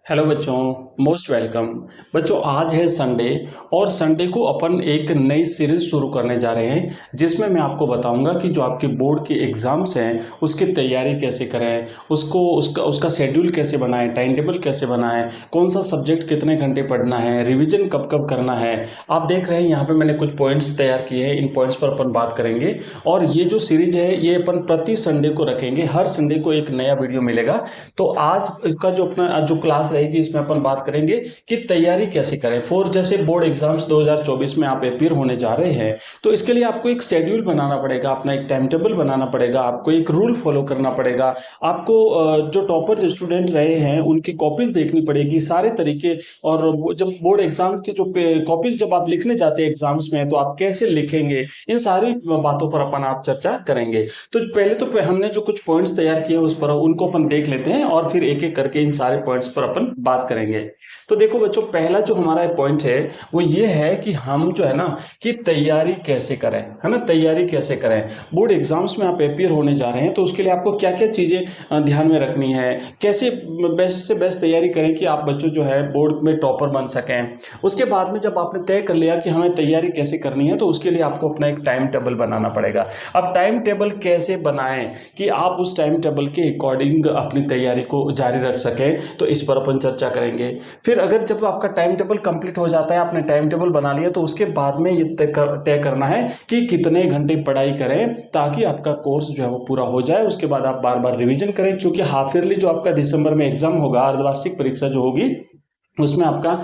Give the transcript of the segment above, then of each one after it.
Hello बच्चों, most welcome. बच्चों, आज है संडे और संडे को अपन एक नई सीरीज शुरू करने जा रहे हैं जिसमें मैं आपको बताऊंगा कि जो आपके बोर्ड के एग्ज़ाम्स हैं उसकी तैयारी कैसे करें, उसको उसका शेड्यूल कैसे बनाएं, टाइम टेबल कैसे बनाएं, कौन सा सब्जेक्ट कितने घंटे पढ़ना है, रिवीजन कब कब करना है। आप देख रहे हैं यहाँ पे मैंने कुछ पॉइंट्स तैयार किए हैं, इन पॉइंट्स पर अपन बात करेंगे। और ये जो सीरीज है ये अपन प्रति संडे को रखेंगे, हर संडे को एक नया वीडियो मिलेगा। तो आज का जो अपना जो क्लास रहेगी इसमें अपन बात करेंगे कि तैयारी कैसे करें फॉर जैसे बोर्ड एग्जाम्स 2024 में आप अपियर होने जा रहे हैं। तो इसके लिए आपको एक शेड्यूल बनाना पड़ेगा, अपना एक टाइम टेबल बनाना पड़ेगा, आपको एक रूल फॉलो करना पड़ेगा। आपको जो टॉपर्स स्टूडेंट रहे हैं उनकी कॉपीज देखनी पड़ेगी, सारे तरीके। और जब बोर्ड एग्जाम के जो कॉपीज जब आप लिखने जाते हैं एग्जाम्स में तो आप कैसे लिखेंगे, इन सारी बातों पर अपन आप चर्चा करेंगे। तो पहले तो हमने जो कुछ पॉइंट्स तैयार किए उस पर उनको अपन देख लेते हैं और फिर एक एक करके इन सारे पॉइंट्स पर अपन बात करेंगे। तो देखो बच्चों, पहला जो हमारा पॉइंट है वो ये है कि हम जो है ना कि तैयारी कैसे करें, है ना। तैयारी कैसे करें, बोर्ड एग्जाम्स में आप अपियर होने जा रहे हैं तो उसके लिए आपको क्या क्या चीजें ध्यान में रखनी है, कैसे बेस्ट से बेस्ट तैयारी करें कि आप बच्चों जो है बोर्ड में टॉपर बन सकें। उसके बाद में जब आपने तय कर लिया कि हमें तैयारी कैसे करनी है तो उसके लिए आपको अपना एक टाइम टेबल बनाना पड़ेगा। अब टाइम टेबल कैसे बनाएं कि आप उस टाइम टेबल के अकॉर्डिंग अपनी तैयारी को जारी रख सकें, तो इस पर अपन चर्चा करेंगे। फिर अगर जब आपका टाइम टेबल कंप्लीट हो जाता है, आपने टाइम टेबल बना लिया, तो उसके बाद में ये तय करना है कि कितने घंटे पढ़ाई करें ताकि आपका कोर्स जो है वो पूरा हो जाए। उसके बाद आप बार बार रिवीजन करें, क्योंकि हाफ ईयरली जो आपका दिसंबर में एग्जाम होगा, अर्धवार्षिक परीक्षा जो होगी, उसमें आपका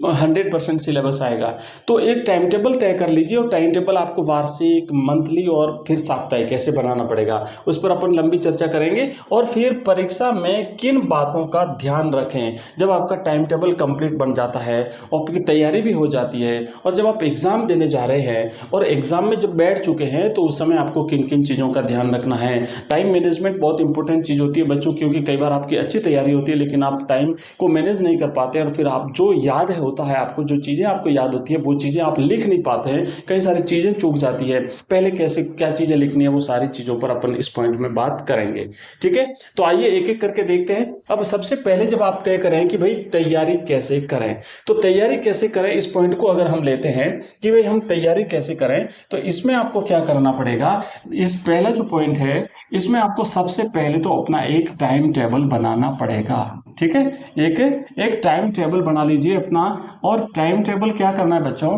100% सिलेबस आएगा। तो एक टाइम टेबल तय कर लीजिए और टाइम टेबल आपको वार्षिक, मंथली और फिर साप्ताहिक कैसे बनाना पड़ेगा उस पर अपन लंबी चर्चा करेंगे। और फिर परीक्षा में किन बातों का ध्यान रखें जब आपका टाइम टेबल कंप्लीट बन जाता है और आपकी तैयारी भी हो जाती है, और जब आप एग्जाम देने जा रहे हैं और एग्जाम में जब बैठ चुके हैं तो उस समय आपको किन किन चीज़ों का ध्यान रखना है। टाइम मैनेजमेंट बहुत इंपॉर्टेंट चीज़ होती है बच्चों, क्योंकि कई बार आपकी अच्छी तैयारी होती है लेकिन आप टाइम को मैनेज नहीं कर पाते और फिर आप जो याद है होता है आपको, जो चीज़ें आपको याद होती है वो चीज़ें आप लिख नहीं पाते हैं, कई सारी चीज़ें चूक जाती है। पहले कैसे क्या चीज़ें लिखनी है वो सारी चीज़ों पर अपन इस पॉइंट में बात करेंगे, ठीक है। तो आइए एक एक करके देखते हैं। अब सबसे पहले जब आप तय करें कि भाई तैयारी कैसे करें, तो तैयारी कैसे करें इस पॉइंट को अगर हम लेते हैं कि भाई हम तैयारी कैसे करें, तो इसमें आपको क्या करना पड़ेगा। इस पहला जो पॉइंट है इसमें आपको सबसे पहले तो अपना एक टाइम टेबल बनाना पड़ेगा, ठीक है। एक एक टाइम टेबल बना लीजिए अपना। और टाइम टेबल क्या करना है बच्चों,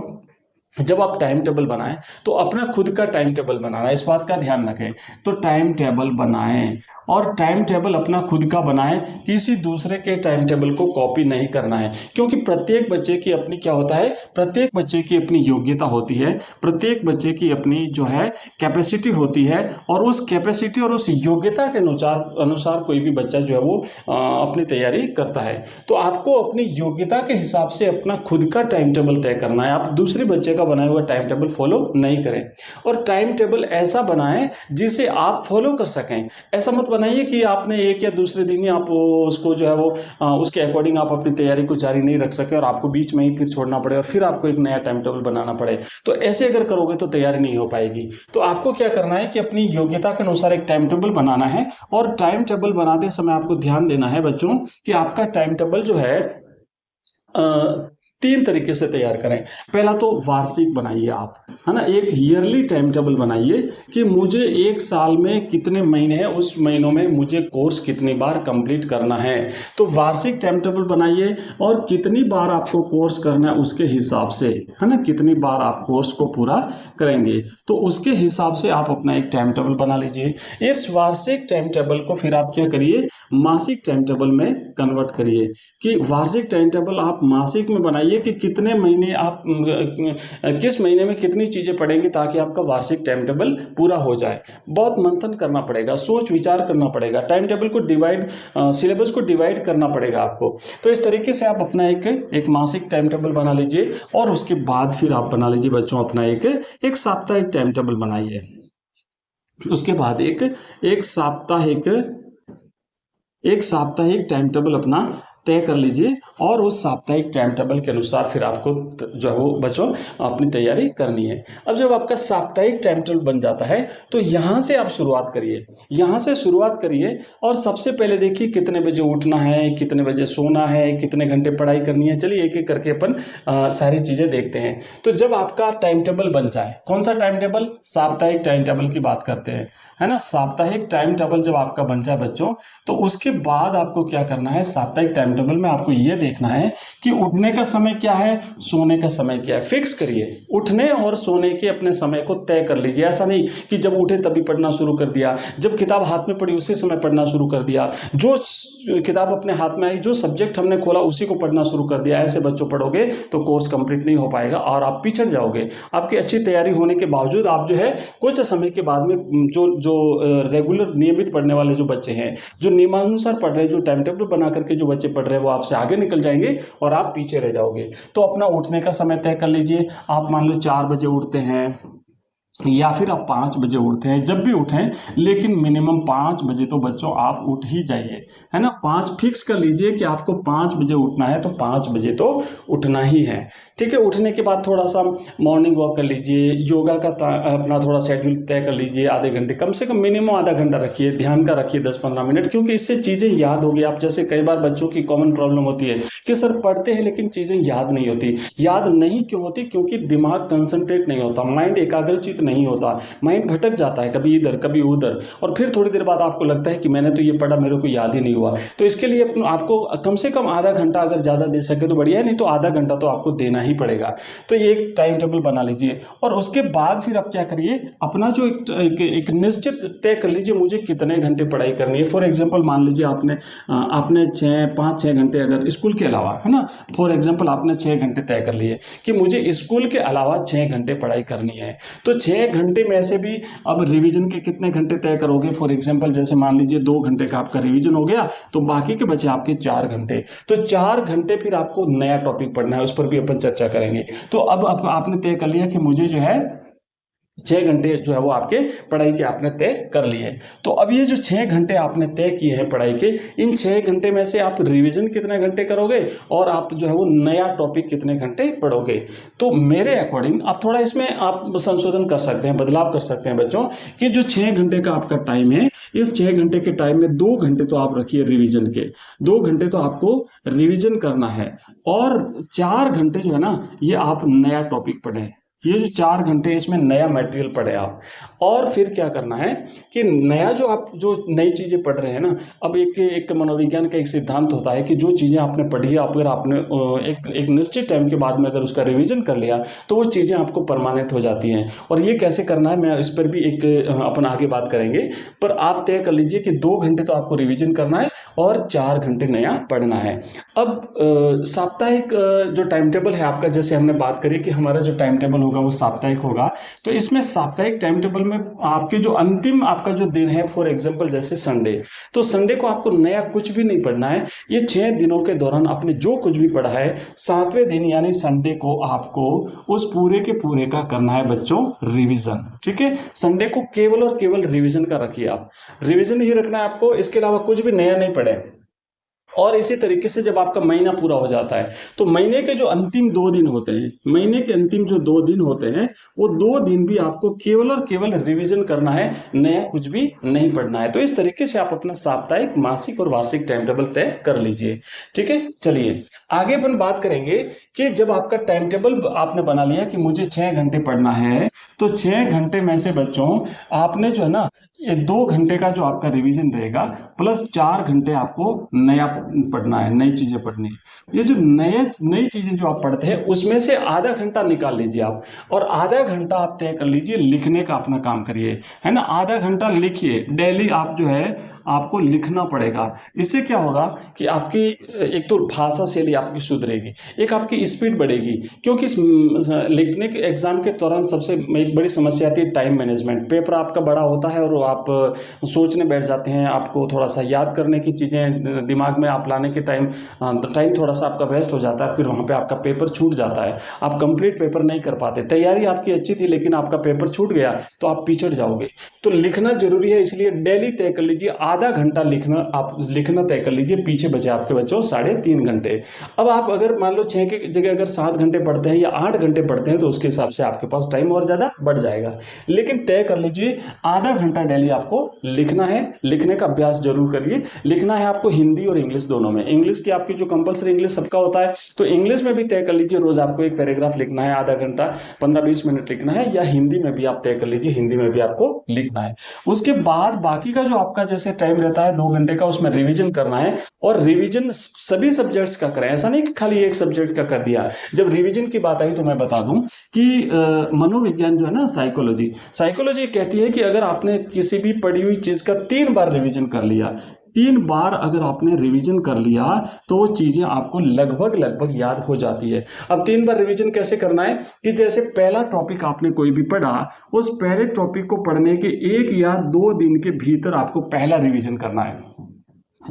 जब आप टाइम टेबल बनाएं तो अपना खुद का टाइम टेबल बनाना है, इस बात का ध्यान रखें। तो टाइम टेबल बनाएं और टाइम टेबल अपना खुद का बनाएं, किसी दूसरे के टाइम टेबल को कॉपी नहीं करना है। क्योंकि प्रत्येक बच्चे की अपनी क्या होता है, प्रत्येक बच्चे की अपनी योग्यता होती है, प्रत्येक बच्चे की अपनी जो है कैपेसिटी होती है। और उस कैपेसिटी और उस योग्यता के अनुसार अनुसार कोई भी बच्चा जो है वो अपनी तैयारी करता है। तो आपको अपनी योग्यता के हिसाब से अपना खुद का टाइम टेबल तय करना है, आप दूसरे बच्चे का बनाया हुआ टाइम टेबल फॉलो नहीं करें। और टाइम टेबल ऐसा बनाएं जिसे आप फॉलो कर सकें। ऐसा मत बनाइए कि आपने एक या दूसरे दिन ही आप उसको जो है वो उसके अकॉर्डिंग आप अपनी तैयारी को जारी नहीं रख सके और आपको बीच में ही फिर छोड़ना पड़े और फिर आपको एक नया टाइम टेबल बनाना पड़े। तो ऐसे अगर करोगे तो तैयारी नहीं हो पाएगी। तो आपको क्या करना है कि अपनी योग्यता के अनुसार एक टाइम टेबल बनाना है। और टाइम टेबल बनाते समय आपको ध्यान देना है बच्चों कि आपका टाइम टेबल जो है तीन तरीके से तैयार करें। पहला तो वार्षिक बनाइए आप, है ना। एक ईयरली टाइम टेबल बनाइए कि मुझे एक साल में कितने महीने हैं, उस महीनों में मुझे कोर्स कितनी बार कंप्लीट करना है। तो वार्षिक टाइम टेबल बनाइए और कितनी बार आपको कोर्स करना है उसके हिसाब से, है ना, कितनी बार आप कोर्स को पूरा करेंगे तो उसके हिसाब से आप अपना एक टाइम टेबल बना लीजिए। इस वार्षिक टाइम टेबल को फिर आप क्या करिए, मासिक टाइम टेबल में कन्वर्ट करिए। कि वार्षिक टाइम टेबल आप मासिक में बनाइए कि कितने महीने आप किस महीने में कितनी चीजें पढ़ेंगे ताकि आपका वार्षिक टाइम टेबल पूरा हो जाए। बहुत मंथन करना पड़ेगा, सोच विचार करना पड़ेगा, टाइम टेबल को डिवाइड, सिलेबस को डिवाइड करना पड़ेगा आपको। तो इस तरीके से आप अपना एक मासिक टाइम टेबल बना लीजिए। और उसके बाद फिर आप बना लीजिए बच्चों अपना एक साप्ताहिक टाइम टेबल बनाइए। उसके बाद एक साप्ताहिक टाइम टेबल अपना तय कर लीजिए और उस साप्ताहिक टाइम टेबल के अनुसार फिर आपको जो है वो बच्चों अपनी तैयारी करनी है। अब जब आपका साप्ताहिक टाइम टेबल बन जाता है तो यहाँ से आप शुरुआत करिए, यहाँ से शुरुआत करिए और सबसे पहले देखिए कितने बजे उठना है, कितने बजे सोना है, कितने घंटे पढ़ाई करनी है। चलिए एक एक करके अपन सारी चीज़ें देखते हैं। तो जब आपका टाइम टेबल बन जाए, कौन सा टाइम टेबल, साप्ताहिक टाइम टेबल की बात करते हैं, है ना। साप्ताहिक टाइम टेबल जब आपका बन जाए बच्चों, तो उसके बाद आपको क्या करना है, साप्ताहिक टाइम टेबल में आपको ये देखना है कि उठने का समय क्या है, सोने का समय क्या है। फिक्स करिए, उठने और सोने के अपने समय को तय कर लीजिए। ऐसा नहीं कि जब उठे तभी पढ़ना शुरू कर दिया, जब किताब हाथ में पड़ी उसी समय पढ़ना शुरू कर दिया, जो किताब अपने हाथ में आई, जो सब्जेक्ट हमने खोला उसी को पढ़ना शुरू कर दिया। ऐसे बच्चों पढ़ोगे तो कोर्स कंप्लीट नहीं हो पाएगा और आप पिछड़ जाओगे। आपकी अच्छी तैयारी होने के बावजूद आप जो है कुछ समय के बाद में जो रेगुलर नियमित पढ़ने वाले जो बच्चे हैं, जो नियमानुसार पढ़ रहे हैं, जो टाइम टेबल बना करके जो बच्चे पढ़ रहे हैं, वो आपसे आगे निकल जाएंगे और आप पीछे रह जाओगे। तो अपना उठने का समय तय कर लीजिए। आप मान लो 4 बजे उठते हैं या फिर आप 5 बजे उठते हैं, जब भी उठें लेकिन मिनिमम 5 बजे तो बच्चों आप उठ ही जाइए, है ना। 5 फिक्स कर लीजिए कि आपको 5 बजे उठना है तो 5 बजे तो उठना ही है, ठीक है। उठने के बाद थोड़ा सा मॉर्निंग वॉक कर लीजिए, योगा का अपना थोड़ा शेड्यूल तय कर लीजिए, आधे घंटे, कम से कम मिनिमम आधा घंटा रखिए, ध्यान का रखिए 10-15 मिनट, क्योंकि इससे चीज़ें याद होगी। आप जैसे कई बार बच्चों की कॉमन प्रॉब्लम होती है कि सर पढ़ते हैं लेकिन चीज़ें याद नहीं होती। याद नहीं क्यों होती? क्योंकि दिमाग कंसंट्रेट नहीं होता, माइंड एकाग्रचित नहीं होता, माइंड भटक जाता है, कभी इधर कभी उधर, और फिर थोड़ी देर बाद आपको लगता है कि मैंने तो ये पढ़ा, मेरे को याद ही नहीं हुआ। तो इसके लिए आपको कम से कम आधा घंटा अगर ज़्यादा दे सके तो बढ़िया है, नहीं तो आधा घंटा तो आपको देना ही पड़ेगा। तो ये एक टाइम टेबल बना लीजिए और उसके बाद फिर आप क्या करिए, अपना जो एक निश्चित तय कर लीजिए मुझे कितने घंटे पढ़ाई करनी है। फॉर एग्जाम्पल मान लीजिए आपने 5-6 घंटे अगर स्कूल के अलावा, है ना, फॉर एग्जाम्पल आपने 6 घंटे तय कर लिए कि मुझे स्कूल के अलावा 6 घंटे पढ़ाई करनी है। तो 6 घंटे में से भी अब रिवीजन के कितने घंटे तय करोगे। फॉर एग्जाम्पल जैसे मान लीजिए 2 घंटे का आपका रिवीजन हो गया तो बाकी के बचे आपके 4 घंटे। तो 4 घंटे फिर आपको नया टॉपिक पढ़ना है, उस पर भी अपन चर्चा करेंगे। तो अब आपने तय कर लिया कि मुझे जो है 6 घंटे जो है वो आपके पढ़ाई के आपने तय कर लिए। तो अब ये जो 6 घंटे आपने तय किए हैं पढ़ाई के, इन 6 घंटे में से आप रिवीजन कितने घंटे करोगे और आप जो है वो नया टॉपिक कितने घंटे पढ़ोगे। तो मेरे अकॉर्डिंग आप थोड़ा इसमें आप संशोधन कर सकते हैं, बदलाव कर सकते हैं बच्चों, कि जो 6 घंटे का आपका टाइम है, इस 6 घंटे के टाइम में 2 घंटे तो आप रखिए रिविजन के, 2 घंटे तो आपको रिविजन करना है और 4 घंटे जो है ना ये आप नया टॉपिक पढ़ें। ये जो 4 घंटे इसमें नया मटेरियल पढ़े आप। और फिर क्या करना है कि नया जो आप जो नई चीज़ें पढ़ रहे हैं ना, अब एक मनोविज्ञान का एक सिद्धांत होता है कि जो चीज़ें आपने पढ़ी है, अगर आपने एक निश्चित टाइम के बाद में अगर उसका रिवीजन कर लिया तो वो चीज़ें आपको परमानेंट हो जाती हैं। और ये कैसे करना है मैं इस पर भी एक अपन आगे बात करेंगे, पर आप तय कर लीजिए कि 2 घंटे तो आपको रिविजन करना है और 4 घंटे नया पढ़ना है। अब साप्ताहिक जो टाइम टेबल है आपका, जैसे हमने बात करी कि हमारा जो टाइम टेबल होगा वो साप्ताहिक होगा, तो इसमें साप्ताहिक टाइम टेबल में आपके जो अंतिम आपका जो दिन है, फॉर एग्जांपल जैसे संडे, तो संडे को आपको नया कुछ भी नहीं पढ़ना है। ये 6 दिनों के दौरान आपने जो कुछ भी पढ़ा है, 7वें दिन यानी संडे को आपको उस पूरे के पूरे का करना है बच्चों रिवीजन, ठीक है। संडे को केवल और केवल रिवीजन का रखिए, आप रिवीजन ही रखना है आपको, इसके अलावा कुछ भी नया नहीं पढ़े। और इसी तरीके से जब आपका महीना पूरा हो जाता है तो महीने के जो अंतिम 2 दिन होते हैं, महीने के अंतिम जो 2 दिन होते हैं, वो 2 दिन भी आपको केवल और केवल रिवीजन करना है, नया कुछ भी नहीं पढ़ना है। तो इस तरीके से आप अपना साप्ताहिक, मासिक और वार्षिक टाइम टेबल तय कर लीजिए, ठीक है। चलिए आगे अपन बात करेंगे कि जब आपका टाइम टेबल आपने बना लिया कि मुझे 6 घंटे पढ़ना है, तो 6 घंटे में से बच्चों आपने जो है ना ये 2 घंटे का जो आपका रिवीजन रहेगा प्लस 4 घंटे आपको नया पढ़ना है, नई चीजें पढ़नी है। ये जो नई चीजें जो आप पढ़ते हैं उसमें से आधा घंटा निकाल लीजिए आप, और आधा घंटा आप तय कर लीजिए लिखने का अपना काम करिए, है ना। आधा घंटा लिखिए डेली, आप जो है आपको लिखना पड़ेगा। इससे क्या होगा कि आपकी एक तो भाषा शैली आपकी सुधरेगी, एक आपकी स्पीड बढ़ेगी, क्योंकि इस लिखने के एग्जाम के दौरान सबसे एक बड़ी समस्या आती है टाइम मैनेजमेंट। पेपर आपका बड़ा होता है और आप सोचने बैठ जाते हैं, आपको थोड़ा सा याद करने की चीज़ें दिमाग में आप लाने के टाइम थोड़ा सा आपका वेस्ट हो जाता है, फिर वहाँ पे आपका पेपर छूट जाता है, आप कंप्लीट पेपर नहीं कर पाते। तैयारी आपकी अच्छी थी लेकिन आपका पेपर छूट गया तो आप पिछड़ जाओगे। तो लिखना जरूरी है, इसलिए डेली तय कर लीजिए आधा घंटा लिखना तय कर लीजिए, पीछे बचे आपके बच्चों 3.5 घंटे। अब आप अगर मान लो 6 की जगह अगर 7 घंटे पढ़ते हैं या 8 घंटे पढ़ते हैं तो उसके हिसाब से आपके पास टाइम और ज़्यादा बढ़ जाएगा। लेकिन तय कर लीजिए आधा घंटा डेली आपको लिखना है, लिखने का अभ्यास जरूर करिए। लिखना है आपको हिंदी और इंग्लिश दोनों में। इंग्लिश की आपकी जो कंपलसरी इंग्लिश सबका होता है, तो इंग्लिश में भी तय कर लीजिए रोज आपको एक पैराग्राफ लिखना है, आधा घंटा 15-20 मिनट लिखना है, या हिंदी में भी आप तय कर लीजिए हिंदी में भी आपको लिखना है। उसके बाद बाकी का जो आपका जैसे टाइम रहता है 2 घंटे का, उसमें रिविजन करना है। और रिविजन सभी सब्जेक्ट्स का करें, ऐसा नहीं कि खाली एक सब्जेक्ट का कर दिया। जब रिविजन की बात आई तो मैं बता दूं कि मनोविज्ञान जो है ना, साइकोलॉजी कहती है कि अगर आपने किसी भी पढ़ी हुई चीज का 3 बार रिवीजन कर लिया, 3 बार अगर आपने रिवीजन कर लिया तो वो चीजें आपको लगभग याद हो जाती है। अब 3 बार रिवीजन कैसे करना है कि जैसे पहला टॉपिक आपने कोई भी पढ़ा, उस पहले टॉपिक को पढ़ने के 1 या 2 दिन के भीतर आपको पहला रिवीजन करना है।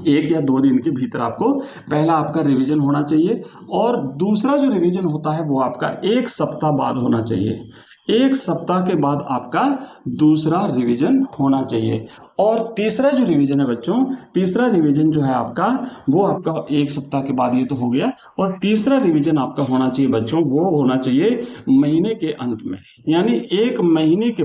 1 या 2 दिन के भीतर आपको पहला आपका रिवीजन होना चाहिए। और दूसरा जो रिवीजन होता है वो आपका 1 सप्ताह बाद होना चाहिए। 1 सप्ताह के बाद आपका दूसरा रिवीजन होना चाहिए। और तीसरा जो रिवीजन है बच्चों, तीसरा रिवीजन जो है आपका, वो आपका 1 सप्ताह के बाद, ये तो हो गया। और तीसरा रिवीजन आपका होना चाहिए बच्चों, वो होना चाहिए महीने के अंत में, यानी 1 महीने के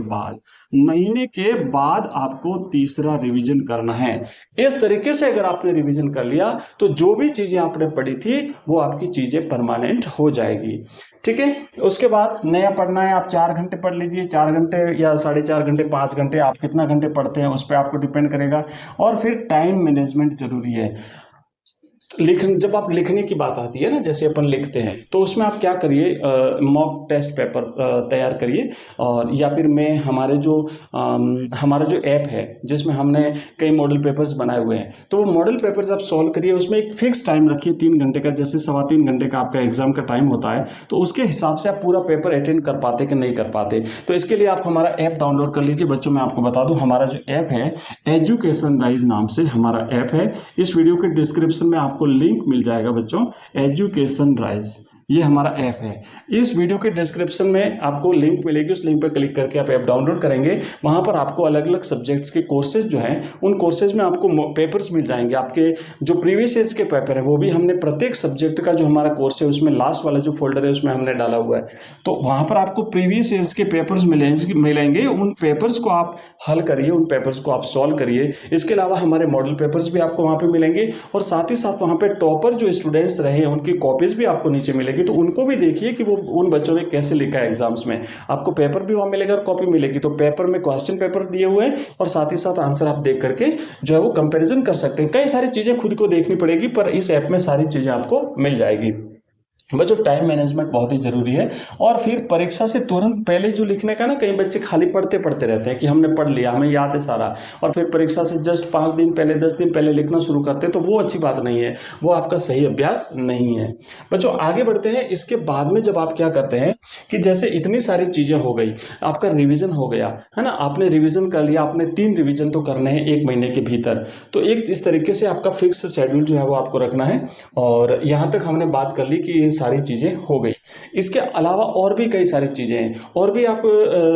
बाद आपको तीसरा रिवीजन करना है। इस तरीके से अगर आपने रिवीजन कर लिया तो जो भी चीजें आपने पढ़ी थी वो आपकी चीजें परमानेंट हो जाएगी। ठीक है। उसके बाद नया पढ़ना है, आप 4 घंटे पढ़ लीजिए, 4 घंटे या 4.5 घंटे, 5 घंटे, आप कितना घंटे पढ़ते हैं उस पर आपको डिपेंड करेगा। और फिर टाइम मैनेजमेंट जरूरी है। जब आप लिखने की बात आती है ना, जैसे अपन लिखते हैं तो उसमें आप क्या करिए, मॉक टेस्ट पेपर तैयार करिए। और या फिर मैं हमारा जो ऐप है जिसमें हमने कई मॉडल पेपर्स बनाए हुए हैं, तो वो मॉडल पेपर्स आप सॉल्व करिए। उसमें एक फिक्स टाइम रखिए 3 घंटे का, जैसे 3.25 घंटे का आपका एग्जाम का टाइम होता है, तो उसके हिसाब से आप पूरा पेपर अटेंड कर पाते कि नहीं कर पाते। तो इसके लिए आप हमारा ऐप डाउनलोड कर लीजिए। बच्चों मैं आपको बता दूं, हमारा जो ऐप है एजुकेशन राइज नाम से हमारा ऐप है। इस वीडियो के डिस्क्रिप्शन में आपको लिंक मिल जाएगा बच्चों, एजुकेशन राइज, ये हमारा ऐप है। इस वीडियो के डिस्क्रिप्शन में आपको लिंक मिलेगी, उस लिंक पर क्लिक करके आप ऐप डाउनलोड करेंगे। वहां पर आपको अलग अलग सब्जेक्ट्स के कोर्सेज जो हैं, उन कोर्सेज में आपको पेपर्स मिल जाएंगे। आपके जो प्रीवियस ईयर्स के पेपर है वो भी हमने प्रत्येक सब्जेक्ट का जो हमारा कोर्स है उसमें लास्ट वाला जो फोल्डर है उसमें हमने डाला हुआ है। तो वहां पर आपको प्रीवियस ईयर्स के पेपर्स मिलेंगे। उन पेपर्स को आप हल करिए, उन पेपर्स को आप सॉल्व करिए। इसके अलावा हमारे मॉडल पेपर्स भी आपको वहां पर मिलेंगे। और साथ ही साथ वहां पर टॉपर जो स्टूडेंट्स रहे हैं उनकी कॉपीज भी आपको नीचे मिलेगी, तो उनको भी देखिए कि वो उन बच्चों ने कैसे लिखा है एग्जाम्स में। आपको पेपर भी वहां मिलेगा और कॉपी मिलेगी। तो पेपर में क्वेश्चन पेपर दिए हुए हैं और साथ ही साथ आंसर आप देख करके जो है वो कंपैरिजन कर सकते हैं। कई सारी चीजें खुद को देखनी पड़ेगी, पर इस ऐप में सारी चीजें आपको मिल जाएगी। बच्चों टाइम मैनेजमेंट बहुत ही जरूरी है। और फिर परीक्षा से तुरंत पहले जो लिखने का ना, कई बच्चे खाली पढ़ते रहते हैं कि हमने पढ़ लिया, हमें याद है सारा, और फिर परीक्षा से जस्ट 5 दिन पहले 10 दिन पहले लिखना शुरू करते हैं, तो वो अच्छी बात नहीं है, वो आपका सही अभ्यास नहीं है। बच्चों आगे बढ़ते हैं। इसके बाद में जब आप क्या करते हैं कि जैसे इतनी सारी चीजें हो गई, आपका रिविजन हो गया है ना, आपने रिविजन कर लिया, आपने 3 रिविजन तो करने हैं 1 महीने के भीतर, तो एक इस तरीके से आपका फिक्स शेड्यूल जो है वो आपको रखना है। और यहाँ तक हमने बात कर ली कि सारी चीजें हो गई। इसके अलावा और भी कई सारी चीजें हैं, और भी आप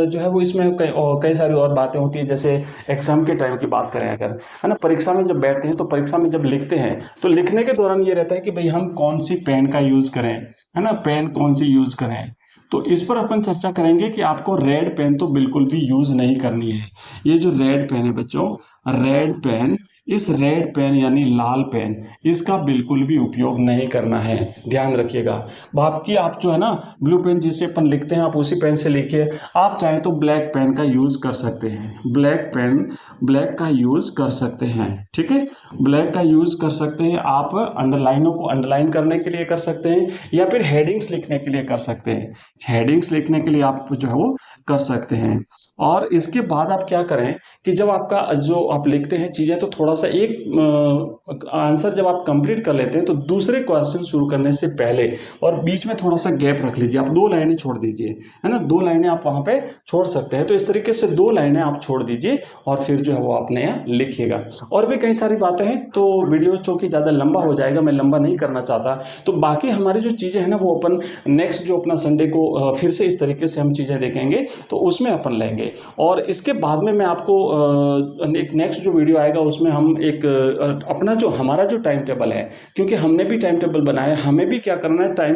जो है वो इसमें कई सारी और बातें होती है। जैसे एग्जाम के टाइम की बात करें अगर, है ना, परीक्षा में जब बैठते हैं तो परीक्षा में जब लिखते हैं तो लिखने के दौरान ये रहता है कि भाई हम कौन सी पेन का यूज करें, है ना, पेन कौन सी यूज करें। तो इस पर अपन चर्चा करेंगे कि आपको रेड पेन तो बिल्कुल भी यूज नहीं करनी है। ये जो रेड पेन है बच्चों, रेड पेन, इस रेड पेन यानी लाल पेन, इसका बिल्कुल भी उपयोग नहीं करना है, ध्यान रखिएगा। बाकी आप जो है ना ब्लू पेन जिससे अपन लिखते हैं आप उसी पेन से लिखिए। आप चाहें तो ब्लैक पेन का यूज कर सकते हैं, ब्लैक का यूज कर सकते हैं, ठीक है, ब्लैक का यूज कर सकते हैं। आप अंडरलाइनों को अंडरलाइन करने के लिए कर सकते हैं, या फिर हेडिंग्स लिखने के लिए कर सकते हैं, हेडिंग्स लिखने के लिए आप जो है वो कर सकते हैं। और इसके बाद आप क्या करें कि जब आपका जो आप लिखते हैं चीज़ें, तो थोड़ा सा एक आंसर जब आप कंप्लीट कर लेते हैं तो दूसरे क्वेश्चन शुरू करने से पहले और बीच में थोड़ा सा गैप रख लीजिए। आप 2 लाइनें छोड़ दीजिए, है ना, 2 लाइनें आप वहाँ पे छोड़ सकते हैं। तो इस तरीके से 2 लाइनें आप छोड़ दीजिए और फिर जो है वो आप नया लिखिएगा। और भी कई सारी बातें हैं, तो वीडियो चूँकि ज़्यादा लंबा हो जाएगा, मैं लंबा नहीं करना चाहता। तो बाकी हमारी जो चीज़ें हैं ना वो अपन नेक्स्ट जो अपना संडे को फिर से इस तरीके से हम चीज़ें देखेंगे, तो उसमें अपन लेंगे। करेंगे। और इसके बाद में मैं आपको एक नेक्स्ट जो वीडियो आएगा उसमें हम एक अपना जो हमारा जो टाइम टेबल है, क्योंकि हमने भी टाइम टेबल बनाया, हमें भी क्या करना है, टाइम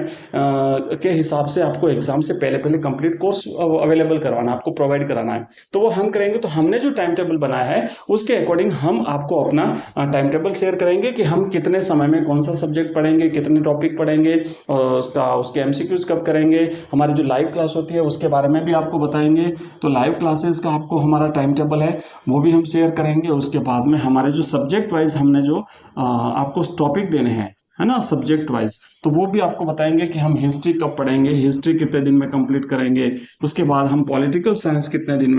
के हिसाब से आपको एग्जाम से पहले पहले कंप्लीट कोर्स अवेलेबल करवाना, आपको प्रोवाइड कराना है। तो वो हम करेंगे। तो हमने जो टाइम टेबल बनाया है उसके अकॉर्डिंग हम आपको अपना टाइम टेबल शेयर करेंगे कि हम कितने समय में कौन सा सब्जेक्ट पढ़ेंगे, कितने टॉपिक पढ़ेंगे, उसके एमसीक्यूज कब करेंगे, हमारी जो लाइव क्लास होती है उसके बारे में भी आपको बताएंगे। तो लाइव क्लासेस का आपको हमारा टाइम टेबल है वो भी हम शेयर करेंगे। उसके बाद में हमारे जो सब्जेक्ट वाइज हमने जो आपको टॉपिक देने हैं, है ना, सब्जेक्ट वाइज, तो वो भी आपको बताएंगे कि हम हिस्ट्री कब पढ़ेंगे, हिस्ट्री कितने दिन में कंप्लीट करेंगे। उसके बाद हम पॉलिटिकल साइंस कितने दिन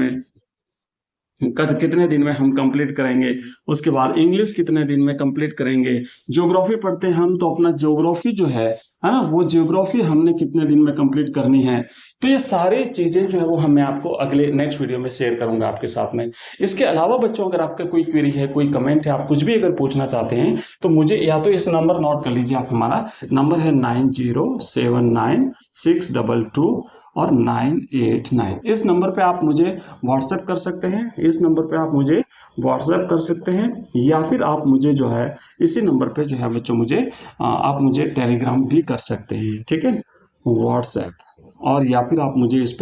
में हम कंप्लीट करेंगे। उसके बाद इंग्लिश कितने दिन में कंप्लीट करेंगे। ज्योग्राफी पढ़ते हैं हम, तो अपना ज्योग्राफी जो है ना, वो ज्योग्राफी हमने कितने दिन में कंप्लीट करनी है। तो ये सारी चीजें जो है वो मैं आपको अगले नेक्स्ट वीडियो में शेयर करूंगा आपके साथ में। इसके अलावा बच्चों, अगर आपका कोई क्वेरी है, कोई कमेंट है, आप कुछ भी अगर पूछना चाहते हैं तो मुझे या तो इस नंबर नोट कर लीजिए आप, हमारा नंबर है 907962 और 989। इस नंबर पे आप मुझे व्हाट्सएप कर सकते हैं, इस नंबर पे आप मुझे व्हाट्सएप कर सकते हैं, या फिर आप मुझे जो है इसी नंबर पे जो है बच्चों मुझे आप मुझे टेलीग्राम भी कर सकते हैं, ठीक है, व्हाट्सएप, और या फिर आप मुझे इस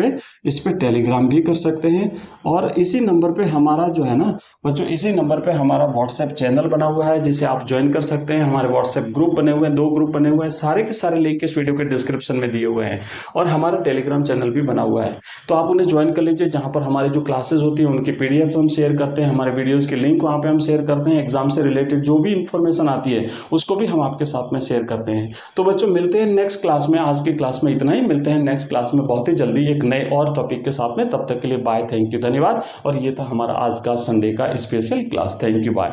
पे टेलीग्राम भी कर सकते हैं। और इसी नंबर पे हमारा जो है ना बच्चों, इसी नंबर पे हमारा व्हाट्सएप चैनल बना हुआ है जिसे आप ज्वाइन कर सकते हैं। हमारे व्हाट्सएप ग्रुप बने हुए हैं, 2 ग्रुप बने हुए हैं, सारे के सारे लिंक इस वीडियो के डिस्क्रिप्शन में दिए हुए हैं। और हमारा टेलीग्राम चैनल भी बना हुआ है, तो आप उन्हें ज्वाइन कर लीजिए, जहाँ पर हमारी जो क्लासेज होती है उनकी PDF हम शेयर करते हैं, हमारे वीडियोज के लिंक वहाँ पे हम शेयर करते हैं, एग्जाम से रिलेटेड जो भी इंफॉर्मेशन आती है उसको भी हम आपके साथ में शेयर करते हैं। तो बच्चों मिलते हैं नेक्स्ट क्लास में। आज की क्लास में इतना ही, मिलते हैं नेक्स्ट क्लास में बहुत ही जल्दी एक नए और टॉपिक के साथ में। तब तक के लिए बाय, थैंक यू, धन्यवाद। और ये था हमारा आज का संडे का special class. Thank you, bye.